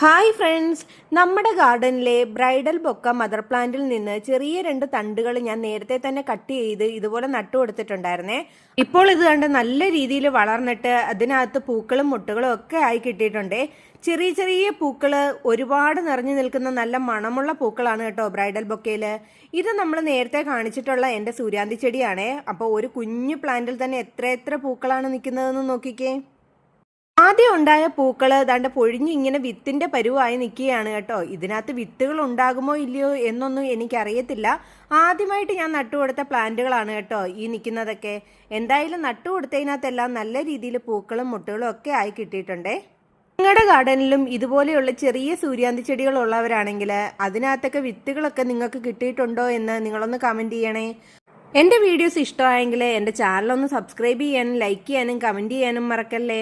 Hi friends, നമ്മുടെ ഗാർഡനിലെ bridal bouquet mother പ്ലാന്റിൽ നിന്ന് ചെറിയ 2 തണ്ടുകൾ ഞാൻ നേരത്തെ തന്നെ കട്ട് ചെയ്ത് ഇതുപോലെ നട്ടു കൊടുത്തിട്ടുണ്ടായിരുന്നേ. ഇപ്പോൾ ഇത് കണ്ട് നല്ല രീതിയിൽ വളർന്നിട്ട് അതിനകത്ത് പൂക്കളും മുട്ടുകളും ഒക്കെ ആയി കിട്ടിയിട്ടുണ്ട്. ചെറിയ ചെറിയ പൂക്കള് ഒരുപാട് നിറഞ്ഞു നിൽക്കുന്ന നല്ല മണമുള്ള പൂക്കളാണ് കേട്ടോ ബ്രൈഡൽ ബൊക്കയില്. ഇത് നമ്മൾ നേരത്തെ കാണിച്ചിട്ടുള്ള എൻ്റെ സൂര്യാന്തി ചെടിയാണേ. അപ്പോൾ ഒരു കുഞ്ഞു പ്ലാന്റിൽ തന്നെ എത്ര പൂക്കളാണ് നിൽക്കുന്നതെന്ന് നോക്കിക്കേ. ആദ്യം ഉണ്ടായ പൂക്കള് ദാണ്ട് പൊഴിഞ്ഞ് ഇങ്ങനെ വിത്തിന്റെ പരുവായി നിൽക്കുകയാണ് കേട്ടോ. ഇതിനകത്ത് വിത്തുകൾ ഉണ്ടാകുമോ ഇല്ലയോ എന്നൊന്നും എനിക്കറിയത്തില്ല. ആദ്യമായിട്ട് ഞാൻ നട്ടുകൊടുത്ത പ്ലാന്റുകളാണ് കേട്ടോ ഈ നിൽക്കുന്നതൊക്കെ. എന്തായാലും നട്ടുകൊടുത്തതിനകത്തെല്ലാം നല്ല രീതിയിൽ പൂക്കളും മുട്ടുകളും ഒക്കെ ആയി കിട്ടിയിട്ടുണ്ടേ. നിങ്ങളുടെ ഗാർഡനിലും ഇതുപോലെയുള്ള ചെറിയ സൂര്യാന്തി ചെടികൾ ഉള്ളവരാണെങ്കിൽ അതിനകത്തൊക്കെ വിത്തുകളൊക്കെ നിങ്ങൾക്ക് കിട്ടിയിട്ടുണ്ടോ എന്ന് നിങ്ങളൊന്ന് കമന്റ് ചെയ്യണേ. എൻ്റെ വീഡിയോസ് ഇഷ്ടമായെങ്കിൽ എൻ്റെ ചാനലൊന്ന് സബ്സ്ക്രൈബ് ചെയ്യാനും ലൈക്ക് ചെയ്യാനും കമന്റ് ചെയ്യാനും മറക്കല്ലേ.